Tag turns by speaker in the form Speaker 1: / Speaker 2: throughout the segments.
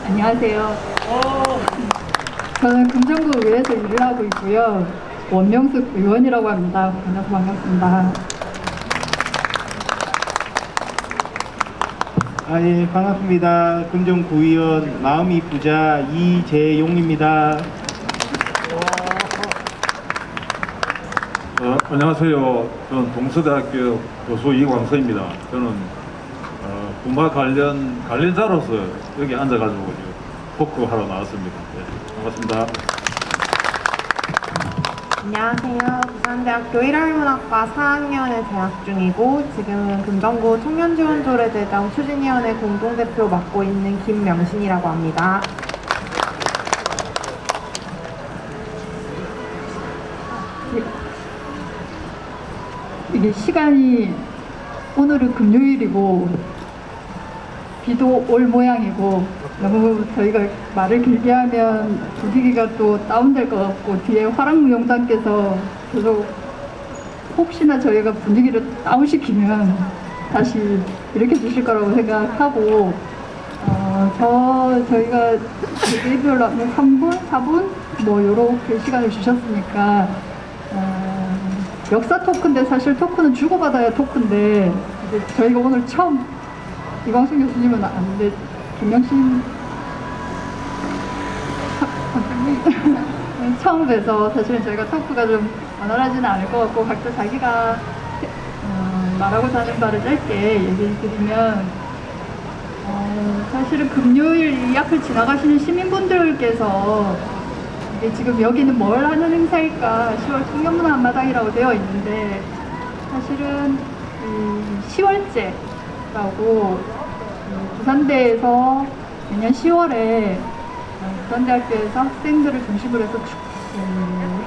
Speaker 1: 안녕하세요. 저는 금정구 의회에서 일을 하고 있고요. 원명숙 의원이라고 합니다. 만나서 반갑습니다.
Speaker 2: 예, 반갑습니다. 금정구의원 마음이 부자 이재용입니다.
Speaker 3: 안녕하세요. 저는 동서대학교 교수 이광서입니다. 저는 분과 관련자로서 여기 앉아가지고 토크하러 나왔습니다. 네, 반갑습니다.
Speaker 4: 안녕하세요. 부산대학교 일월문학과 4학년에 재학 중이고 지금은 금정구 청년지원조례대장 추진위원회 공동대표 맡고 있는 김명신이라고 합니다.
Speaker 1: 이게 시간이 오늘은 금요일이고 비도 올 모양이고 너무 저희가 말을 길게 하면 분위기가 또 다운될 것 같고 뒤에 화랑무용단께서 계속 혹시나 저희가 분위기를 다운시키면 다시 일으켜 주실 거라고 생각하고 저희가 일별로 하면 3분, 4분 뭐 요렇게 시간을 주셨으니까 역사 토크인데 사실 토크는 주고받아야 토크인데 이제 저희가 오늘 처음 이광순 교수님은 아는데 김명신 처음 뵈서 사실은 저희가 토크가 좀 원활하지는 않을 것 같고 각자 자기가 말하고자 하는 바를 짧게 얘기를 드리면 사실은 금요일 이 앞을 지나가시는 시민분들께서 이게 지금 여기는 뭘 하는 행사일까 10월 청년문화 한마당이라고 되어 있는데 사실은 10월제라고 부산대에서 매년 10월에 부산대학교에서 학생들을 중심으로 해서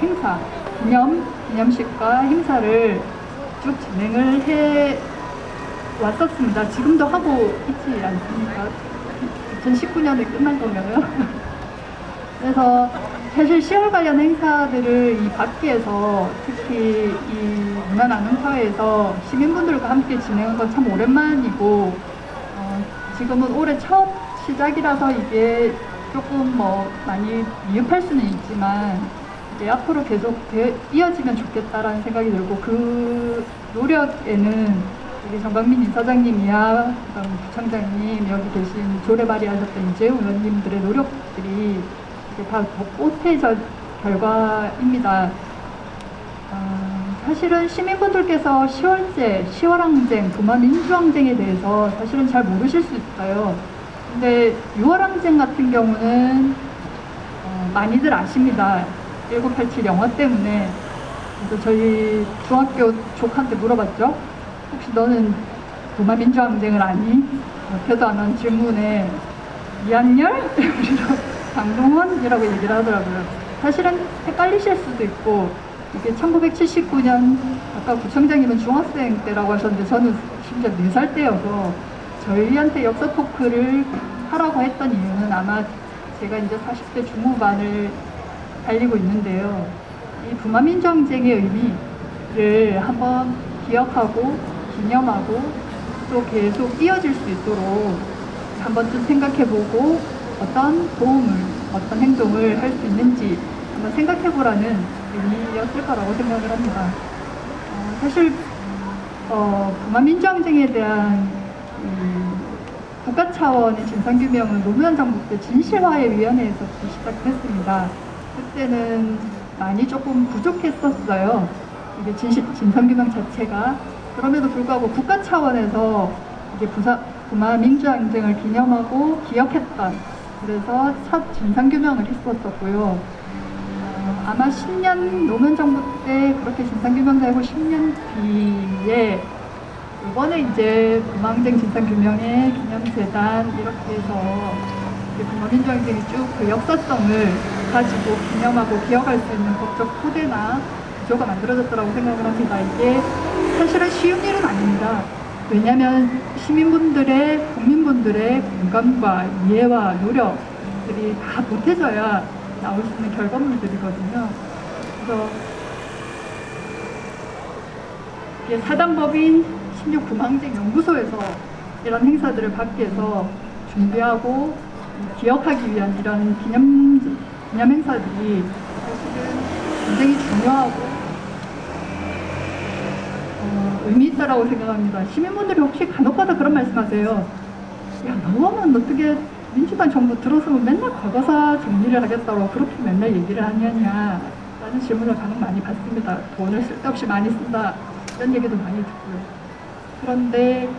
Speaker 1: 행사, 기념식과 행사를 쭉 진행을 해 왔었습니다. 지금도 하고 있지 않습니까? 2019년에 끝난 건가요? 그래서 사실 10월 관련 행사들을 이 밖에서 특히 이 문화나눔사회에서 시민분들과 함께 진행한 건 참 오랜만이고 지금은 올해 첫 시작이라서 이게 조금 뭐 많이 미흡할 수는 있지만 이제 앞으로 계속 이어지면 좋겠다라는 생각이 들고 그 노력에는 여기 정광민 이사장님, 이하 부청장님, 여기 계신 조례 발의하셨던 이재용 의원님들의 노력들이 다 보태져 결과입니다. 사실은 시민분들께서 10월제, 10월항쟁, 부마민주항쟁에 대해서 사실은 잘 모르실 수 있어요. 근데 6월항쟁 같은 경우는 많이들 아십니다. 1987 영화 때문에. 그래서 저희 중학교 조카한테 물어봤죠. 혹시 너는 부마민주항쟁을 아니? 옆에도 안 한 질문에 이한열? 강동원이라고 얘기를 하더라고요. 사실은 헷갈리실 수도 있고 이게 1979년 아까 구청장님은 중학생 때라고 하셨는데 저는 심지어 4살 때여서 저희한테 역사 토크를 하라고 했던 이유는 아마 제가 이제 40대 중후반을 달리고 있는데요. 이 부마민주항쟁의 의미를 한번 기억하고 기념하고 또 계속 이어질 수 있도록 한 번쯤 생각해보고 어떤 도움을, 어떤 행동을 할 수 있는지 한번 생각해보라는 의미였을 거라고 생각을 합니다. 사실 부마민주항쟁에 대한 국가 차원의 진상규명은 노무현 정부 때 진실화해위원회에서 시작했습니다. 그때는 많이 조금 부족했었어요. 이게 진상규명 자체가. 그럼에도 불구하고 국가 차원에서 이게 부마민주항쟁을 기념하고 기억했던 그래서 첫 진상규명을 했었었고요. 아마 10년 노무현 정부 때 그렇게 진상규명되고 10년 뒤에 이번에 이제 부마항쟁 진상규명의 기념재단 이렇게 해서 부마민주항쟁이 쭉 그 역사성을 가지고 기념하고 기억할 수 있는 법적 토대나 구조가 만들어졌다고 생각을 합니다. 이게 사실은 쉬운 일은 아닙니다. 왜냐하면 시민분들의, 국민분들의 공감과 이해와 노력들이 다 보태져야 나올 수 있는 결과물들이거든요. 그래서 사단법인 16 부마항쟁 연구소에서 이런 행사들을 밖에서 준비하고 기억하기 위한 이런 기념 행사들이 사실은 굉장히 중요하고 의미 있다라고 생각합니다. 시민분들이 혹시 간혹가다 그런 말씀하세요. 야, 너는 어떻게 민주당 정부 들어서면 맨날 과거사 정리를 하겠다고 그렇게 맨날 얘기를 하느냐 라는 질문을 간혹 많이 받습니다. 돈을 쓸데없이 많이 쓴다 이런 얘기도 많이 듣고요. 그런데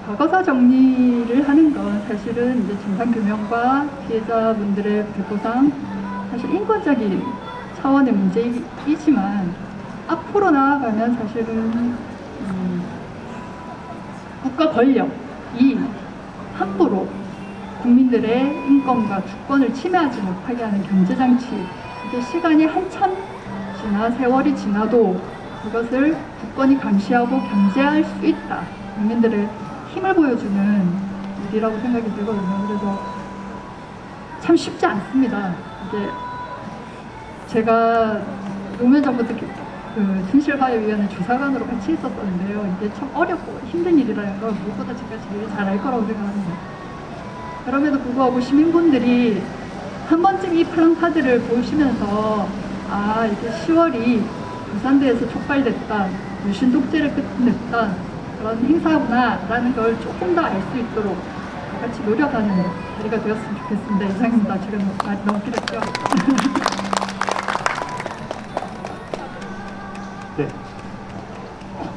Speaker 1: 과거사 정리를 하는 건 사실은 이제 진상규명과 피해자분들의 보상, 사실 인권적인 차원의 문제이지만 앞으로 나아가면 사실은 국가 권력이 함부로 국민들의 인권과 주권을 침해하지 못하게 하는 경제장치, 이게 시간이 한참 세월이 지나도 그것을 국권이 감시하고 견제할 수 있다. 국민들의 힘을 보여주는 일이라고 생각이 들거든요. 그래서 참 쉽지 않습니다. 이게 제가 노무현 정부 때 그 진실화해위원회 주사관으로 같이 있었었는데요. 이게 참 어렵고 힘든 일이라는 걸 무엇보다 제가 제일 잘 알 거라고 생각합니다. 그럼에도 불구하고 시민분들이 한 번쯤 이 플랜카드를 보시면서 아, 이게 10월이 부산대에서 촉발됐다, 유신 독재를 끝냈다 그런 행사구나 라는 걸 조금 더 알 수 있도록 다 같이 노력하는 자리가 되었으면 좋겠습니다. 이상입니다. 제가 너무 길었죠.
Speaker 5: 네.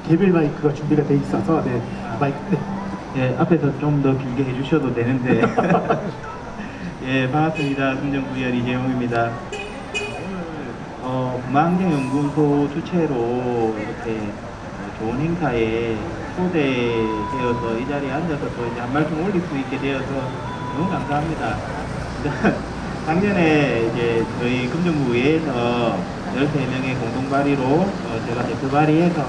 Speaker 5: 개별 마이크가 준비가 돼 있어서 네. 마이크 네.
Speaker 2: 예, 앞에서 좀 더 길게 해주셔도 되는데. 예, 반갑습니다. 금정구의원 이재용입니다. 문화환경연구소 주최로 이렇게 좋은 행사에 초대되어서 이 자리에 앉아서 또 이제 한 말씀 올릴 수 있게 되어서 너무 감사합니다. 작년에 이제 저희 금정구의회에서 13명의 공동 발의로 제가 대표 발의해서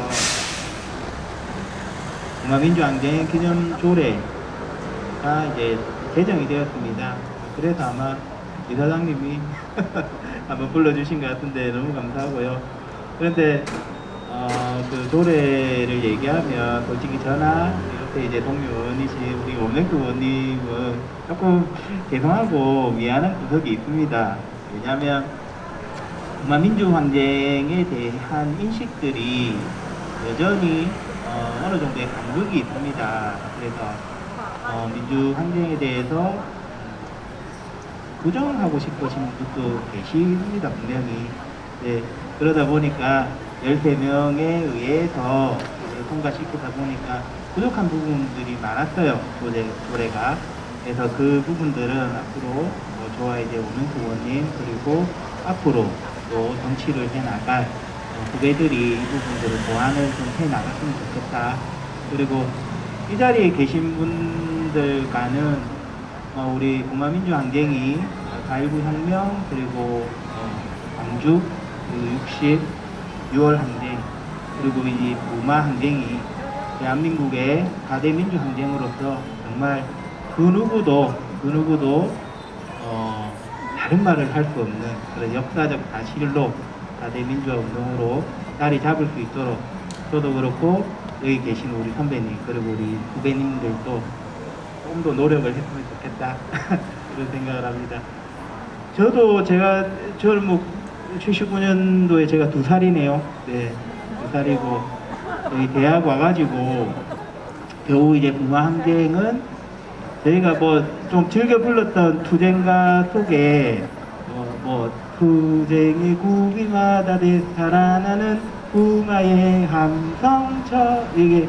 Speaker 2: 문화민주항쟁 기념 조례가 이제 제정이 되었습니다. 그래서 아마 이사장님이 한번 불러주신 것 같은데 너무 감사하고요. 그런데 그 조례를 얘기하면 솔직히 저나 옆에 이제 동료 의원이신 우리 원영규 의원님은 조금 죄송하고 미안한 구석이 있습니다. 왜냐하면 문화민주항쟁에 대한 인식들이 여전히 어느 정도의 간극이 있습니다. 그래서 민주항쟁에 대해서 부정하고 싶으신 분도 계십니다, 분명히. 네, 그러다 보니까 13명에 의해서 통과시키다 보니까 부족한 부분들이 많았어요, 조례가. 그래서 그 부분들은 앞으로 저와 이제 오명수 의원님 그리고 앞으로 또 정치를 해나갈 후배들이 이 부분들을 보완을 좀 해나갔으면 좋겠다. 그리고 이 자리에 계신 분들과는 우리 문화민주항쟁이 4.19 혁명 그리고 광주 그리고 6월 항쟁 그리고 이 무마항쟁이 대한민국의 4대 민주항쟁으로서 정말 그 누구도 다른 말을 할 수 없는 그런 역사적 사실로 4대 민주화 운동으로 자리 잡을 수 있도록 저도 그렇고 여기 계신 우리 선배님 그리고 우리 후배님들도 좀 더 노력을 했으면 좋겠다 그런 생각을 합니다. 저도 제가 79년도에 제가 2살이네요. 네, 2살이고 여기 대학 와가지고 겨우 이제 문화항쟁은 저희가 뭐 좀 즐겨 불렀던 투쟁가 속에 투쟁의 구비마다 되살아나는 붕아의 함성처 이게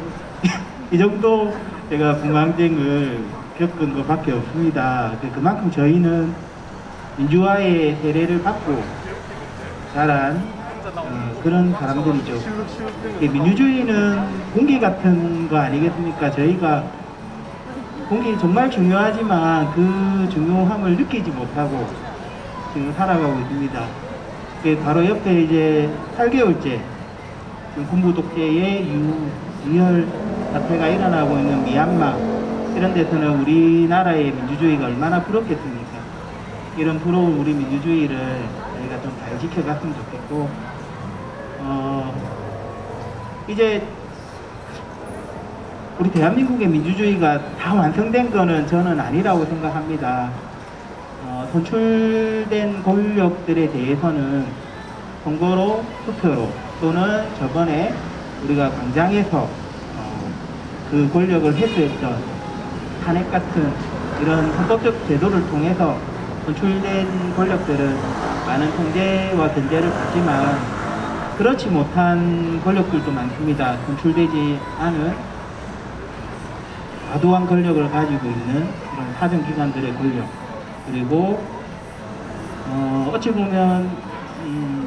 Speaker 2: 이 정도 제가 붕항쟁을 겪은 것밖에 없습니다. 그만큼 저희는 민주화의 세례를 받고 자란 그런 사람들이죠. 민주주의는 공기 같은 거 아니겠습니까? 저희가 공기 정말 중요하지만 그 중요함을 느끼지 못하고 지금 살아가고 있습니다. 바로 옆에 이제 8개월째 군부 독재의 유혈 사태가 일어나고 있는 미얀마 이런 데서는 우리나라의 민주주의가 얼마나 부럽겠습니까? 이런 부러운 우리 민주주의를 저희가 좀 잘 지켜갔으면 좋겠고 이제 우리 대한민국의 민주주의가 다 완성된 거는 저는 아니라고 생각합니다. 선출된 권력들에 대해서는 선거로, 투표로 또는 저번에 우리가 광장에서 그 권력을 회수했던 탄핵 같은 이런 헌법적 제도를 통해서 선출된 권력들은 많은 통제와 견제를 받지만 그렇지 못한 권력들도 많습니다. 선출되지 않은 과도한 권력을 가지고 있는 그런 사정기관들의 권력, 그리고 어찌 보면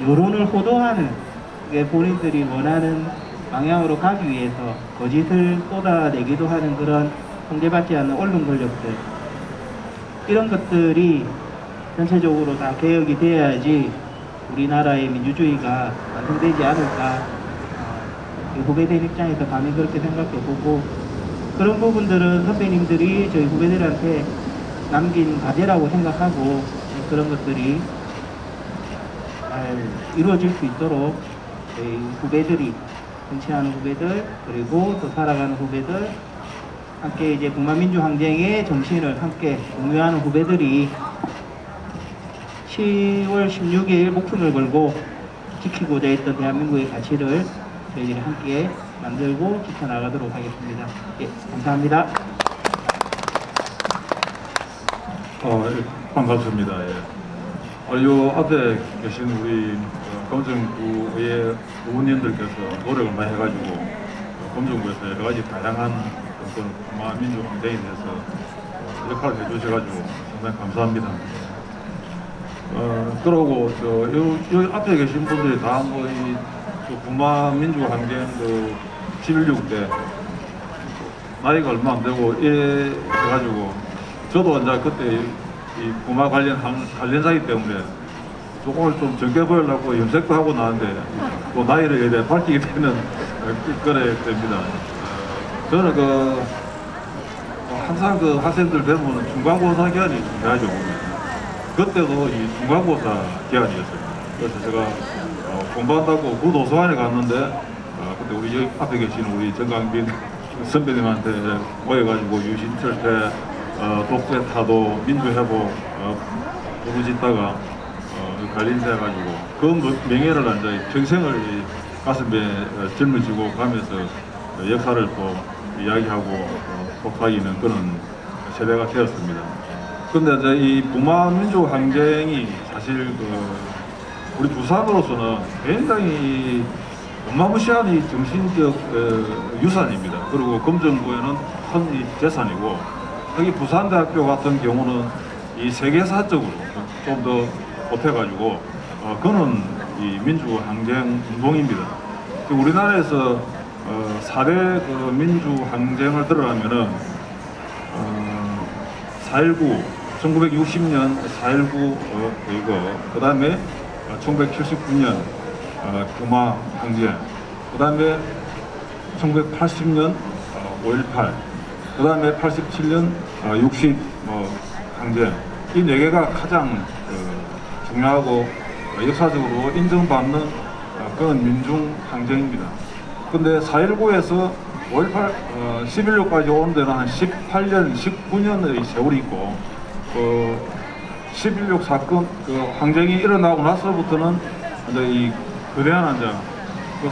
Speaker 2: 여론을 호도하는 게 본인들이 원하는 방향으로 가기 위해서 거짓을 쏟아내기도 하는 그런 통제받지 않는 언론 권력들, 이런 것들이 전체적으로 다 개혁이 돼야지 우리나라의 민주주의가 완성되지 않을까, 후배들 입장에서 감히 그렇게 생각해 보고, 그런 부분들은 선배님들이 저희 후배들한테 남긴 과제라고 생각하고 그런 것들이 잘 이루어질 수 있도록 저희 후배들이, 정치하는 후배들 그리고 또 살아가는 후배들, 함께 이제 북만민주항쟁의 정신을 함께 공유하는 후배들이 10월 16일 목숨을 걸고 지키고자 했던 대한민국의 가치를 저희들이 함께 만들고 지켜나가도록 하겠습니다. 예, 감사합니다.
Speaker 3: 반갑습니다. 예. 요 앞에 계신 우리 검정구의 의원님들께서 노력을 많이 해가지고 검정구에서 여러 가지 다양한 어떤 북만민주항쟁에 대해서 역할을 해주셔가지고 상당히 감사합니다. 그러고 여기 앞에 계신 분들이 다 이 북만민주항쟁 11.6 때 나이가 얼마 안 되고 이래가지고 저도 이제 그때 이 북만 관련자이기 때문에 조금을 좀 적게 보이려고 염색도 하고 나왔는데 또 나이를 이래 밝히게 되는 그래 됩니다. 저는 항상 학생들 되면 중간고사 기간이 중요하죠. 그때도 이 중간고사 기간이었어요. 그래서 제가 공부한다고 구 도서관에 갔는데 그때 우리 여기 앞에 계신 우리 정강빈 선배님한테 모여가지고 유신철폐, 독재 타도, 민주회복 부르짖다가 관련돼가지고 그 명예를 이제 평생을 가슴에 짊어지고 가면서 역사를 또 이야기하고 속삭이는 그런 세대가 되었습니다. 근데 이제 이 북만민주항쟁이 사실 우리 부산으로서는 굉장히 어마무시한 이 정신적 유산입니다. 그리고 검정구에는 큰 재산이고, 여기 부산대학교 같은 경우는 이 세계사적으로 좀 더 보태가지고 그는 이 민주항쟁 운동입니다. 우리나라에서 4대 민주항쟁을 들어가면은 4.19, 1960년 4.19 그 다음에 1979년 금화항쟁, 그 다음에 1980년 5.18, 그 다음에 87년 60 항쟁, 이 4개가 가장 중요하고 역사적으로 인정받는 그런 민중항쟁입니다. 근데 4.19에서 5.18, 11.6까지 오는 데는 한 18년, 19년의 세월이 있고, 11.6 사건, 항쟁이 일어나고 나서부터는 이제 이 거대한 이제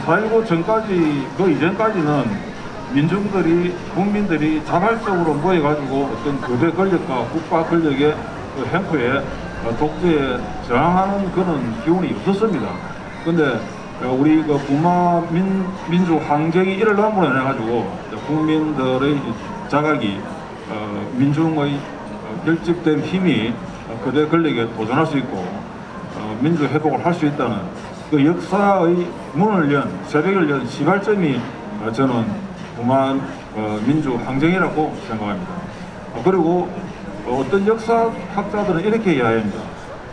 Speaker 3: 4.19 전까지, 그 이전까지는 민중들이, 국민들이 자발적으로 모여가지고 어떤 거대 권력과 국가 권력의 행포에 독재에 저항하는 그런 기운이 없었습니다. 근데 우리 북만민주항쟁이 일어남으로 인해가지고 국민들의 자각이 민중의 결집된 힘이 거대 권력에 도전할 수 있고 민주회복을 할 수 있다는 그 역사의 문을 연, 새벽을 연 시발점이 저는 북만민주항쟁이라고 생각합니다. 그리고 어떤 역사학자들은 이렇게 이야기합니다.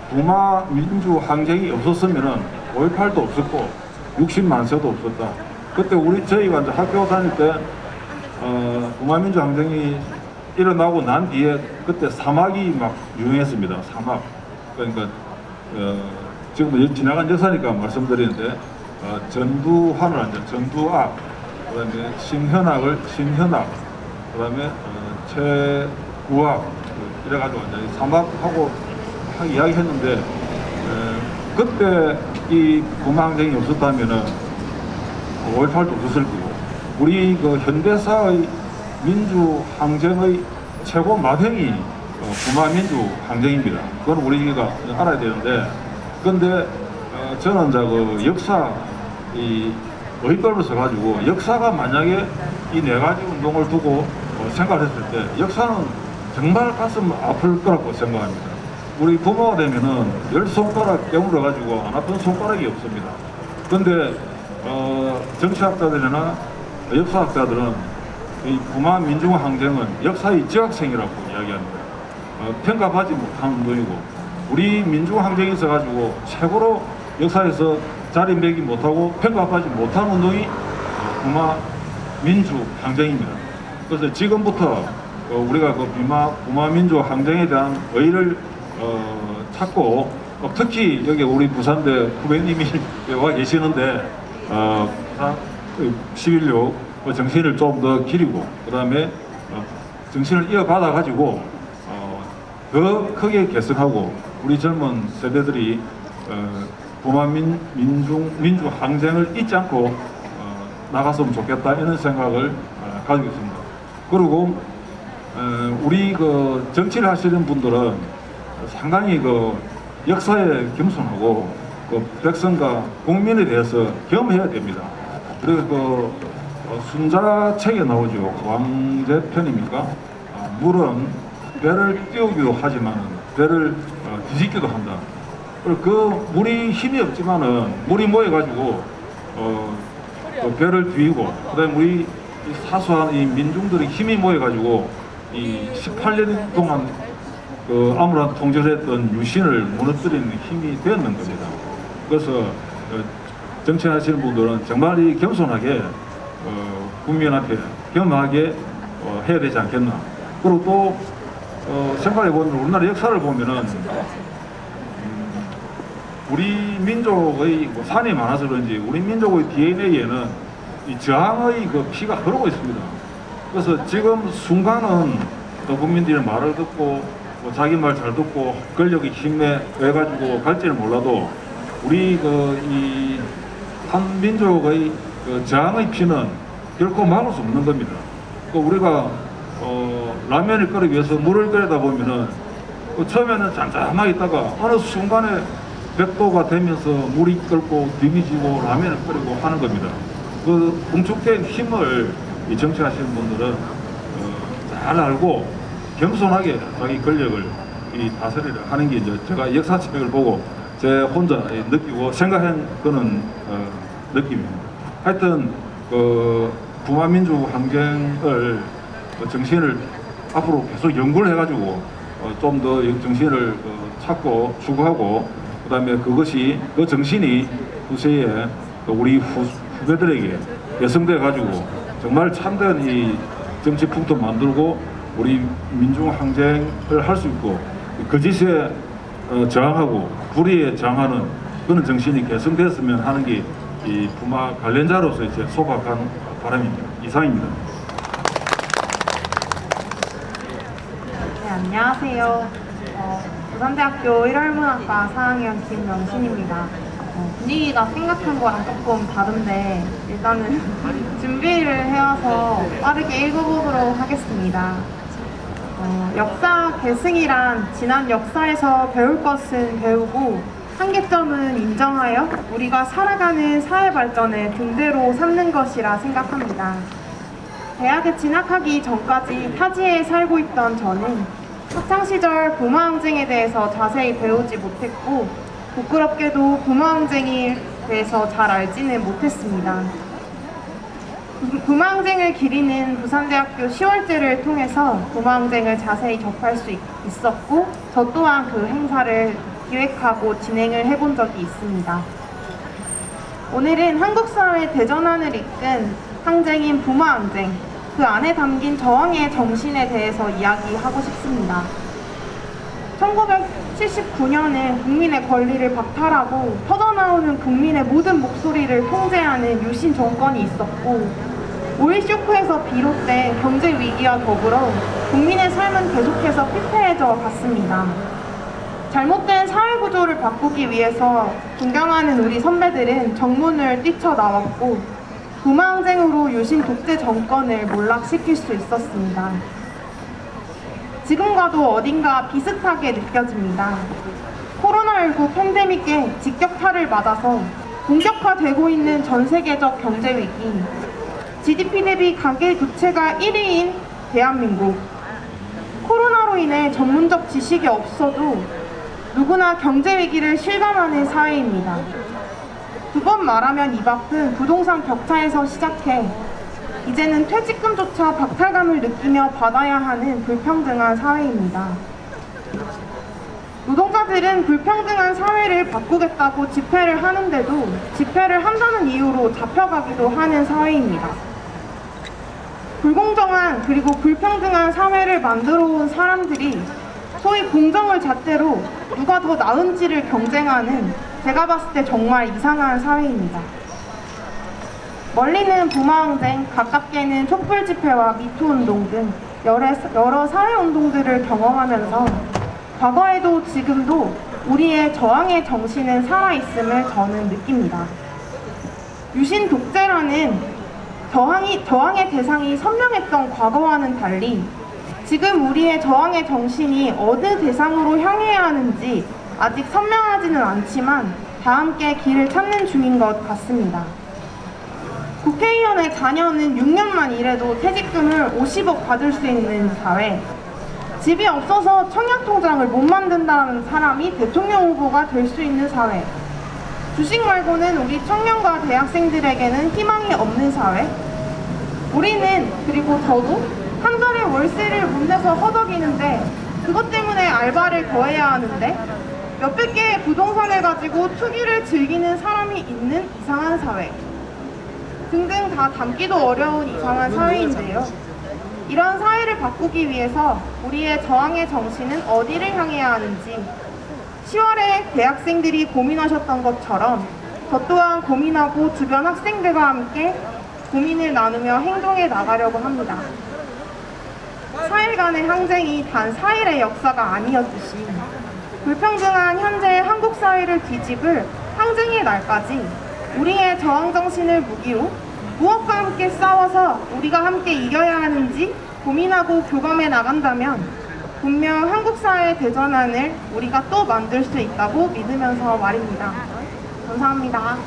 Speaker 3: 북만민주항쟁이 없었으면 5.18도 없었고 60만세도 없었다. 그때 저희가 이제 학교 다닐 때 북만민주항쟁이 일어나고 난 뒤에 그때 사막이 막 유행했습니다. 사막. 그러니까 지금 지나간 역사니까 말씀드리는데 전두환을 이제 전두악, 그다음에 신현악, 그다음에 최구악 이래가지고 이제 사막하고 이야기했는데 그때 이 부마항쟁이 없었다면은 5.18도 없었을 거고 우리 그 현대사의 민주항쟁의 최고 마병이 부마민주항쟁입니다. 그건 우리가 알아야 되는데 그런데 저는 이제 그 역사 이 의법을 써가지고 역사가 만약에 이 네 가지 운동을 두고 생각을 했을 때 역사는 정말 가슴 아플 거라고 생각합니다. 우리 부모가 되면은 10손가락 깨물어가지고 안 아픈 손가락이 없습니다. 근데 정치학자들이나 역사학자들은 이 부마 민중항쟁은 역사의 지각생이라고 이야기합니다. 평가받지 못한 운동이고 우리 민중항쟁이 있어가지고 최고로 역사에서 자리매김 못하고 평가받지 못한 운동이 부마 민주항쟁입니다. 그래서 지금부터 우리가 그 부마 민주항쟁에 대한 의의를 찾고 특히 여기 우리 부산대 후배님이 와 계시는데 부산 11.6 정신을 좀 더 기리고 그 다음에 정신을 이어받아 가지고 더 크게 개선하고 우리 젊은 세대들이 부마 민주항쟁을 잊지 않고 나갔으면 좋겠다 이런 생각을 가지고 있습니다. 그리고 우리 그 정치를 하시는 분들은 상당히 그 역사에 겸손하고 그 백성과 국민에 대해서 겸해야 됩니다. 그리고 그 순자책에 나오죠. 왕제편입니까? 물은 배를 띄우기도 하지만 배를 뒤집기도 한다. 그리고 그 물이 힘이 없지만은 물이 모여가지고 그 배를 뒤이고 그다음에 우리 사소한 이 민중들의 힘이 모여가지고 이 18년 동안 그 아무런 통제를 했던 유신을 무너뜨리는 힘이 되었는 겁니다. 그래서 정치하시는 분들은 정말 이 겸손하게 국민 앞에 겸하게 해야 되지 않겠나. 그리고 또 생각해보면 우리나라 역사를 보면은 우리 민족의 산이 많아서 그런지 우리 민족의 DNA에는 이 저항의 그 피가 흐르고 있습니다. 그래서 지금 순간은 또 국민들의 말을 듣고 자기 말 잘 듣고 권력의 힘에 해가지고 갈지는 몰라도 우리 이 한 민족의 그 저항의 피는 결코 막을 수 없는 겁니다. 우리가 라면을 끓이기 위해서 물을 끓이다 보면은 처음에는 잠잠하게 있다가 어느 순간에 100도가 되면서 물이 끓고 뒤집어지고 라면을 끓이고 하는 겁니다. 그 응축된 힘을 이 정치하시는 분들은 잘 알고 겸손하게 자기 권력을 이 다스리려 하는 게 이제 제가 역사책을 보고 제 혼자 느끼고 생각한 그런 느낌입니다. 하여튼 그 부마민주 항쟁을 정신을 앞으로 계속 연구를 해가지고 좀 더 정신을 찾고 추구하고 그다음에 그것이 그 정신이 후세에 우리 후배들에게 개성돼 가지고 정말 참된 이 정치 풍토 만들고 우리 민중 항쟁을 할 수 있고 거짓에 저항하고 불의에 저항하는 그런 정신이 개성됐으면 하는 게 이 부마 관련자로서 이제 소박한 바람입니다. 이상입니다.
Speaker 4: 네, 안녕하세요. 부산대학교 1월문학과 4학년 김명신입니다. 분위기가 생각한 거랑 조금 다른데 일단은 준비를 해와서 빠르게 읽어보도록 하겠습니다. 역사 계승이란 지난 역사에서 배울 것은 배우고 한계점은 인정하여 우리가 살아가는 사회 발전의 등대로 삼는 것이라 생각합니다. 대학에 진학하기 전까지 타지에 살고 있던 저는 학창시절 부마항쟁에 대해서 자세히 배우지 못했고 부끄럽게도 부마항쟁에 대해서 잘 알지는 못했습니다. 부마항쟁을 기리는 부산대학교 10월제를 통해서 부마항쟁을 자세히 접할 수 있었고 저 또한 그 행사를 기획하고 진행을 해본 적이 있습니다. 오늘은 한국사회 대전환을 이끈 항쟁인 부마항쟁, 그 안에 담긴 저항의 정신에 대해서 이야기하고 싶습니다. 1979년은 국민의 권리를 박탈하고 터져나오는 국민의 모든 목소리를 통제하는 유신 정권이 있었고 5.1 쇼크에서 비롯된 경제 위기와 더불어 국민의 삶은 계속해서 피폐해져 갔습니다. 잘못된 사회 구조를 바꾸기 위해서 존경하는 우리 선배들은 정문을 뛰쳐나왔고 부마항쟁으로 유신 독재 정권을 몰락시킬 수 있었습니다. 지금과도 어딘가 비슷하게 느껴집니다. 코로나19 팬데믹에 직격탄을 맞아서 본격화되고 있는 전 세계적 경제 위기, GDP 대비 가계 부채가 1위인 대한민국, 코로나로 인해 전문적 지식이 없어도 누구나 경제 위기를 실감하는 사회입니다. 두 번 말하면 입 아픈 부동산 격차에서 시작해 이제는 퇴직금조차 박탈감을 느끼며 받아야 하는 불평등한 사회입니다. 노동자들은 불평등한 사회를 바꾸겠다고 집회를 하는데도 집회를 한다는 이유로 잡혀가기도 하는 사회입니다. 불공정한 그리고 불평등한 사회를 만들어 온 사람들이 소위 공정을 잣대로 누가 더 나은지를 경쟁하는, 제가 봤을 때 정말 이상한 사회입니다. 멀리는 부마항쟁, 가깝게는 촛불 집회와 미투운동 등 여러 사회운동들을 경험하면서 과거에도 지금도 우리의 저항의 정신은 살아있음을 저는 느낍니다. 유신 독재라는 저항의 대상이 선명했던 과거와는 달리 지금 우리의 저항의 정신이 어느 대상으로 향해야 하는지 아직 선명하지는 않지만 다 함께 길을 찾는 중인 것 같습니다. 국회의원의 자녀는 6년만 일해도 퇴직금을 50억 받을 수 있는 사회, 집이 없어서 청약통장을 못 만든다는 사람이 대통령 후보가 될 수 있는 사회, 주식 말고는 우리 청년과 대학생들에게는 희망이 없는 사회, 우리는, 그리고 저도 한 달에 월세를 못 내서 허덕이는데 그것 때문에 알바를 더 해야 하는데 몇백 개의 부동산을 가지고 투기를 즐기는 사람이 있는 이상한 사회 등등 다 담기도 어려운 이상한 사회인데요. 이런 사회를 바꾸기 위해서 우리의 저항의 정신은 어디를 향해야 하는지 10월에 대학생들이 고민하셨던 것처럼 저 또한 고민하고 주변 학생들과 함께 고민을 나누며 행동해 나가려고 합니다. 4일 간의 항쟁이 단 4일의 역사가 아니었듯이 불평등한 현재의 한국 사회를 뒤집을 항쟁의 날까지 우리의 저항정신을 무기로 무엇과 함께 싸워서 우리가 함께 이겨야 하는지 고민하고 교감해 나간다면 분명 한국 사회의 대전환을 우리가 또 만들 수 있다고 믿으면서 말입니다. 감사합니다.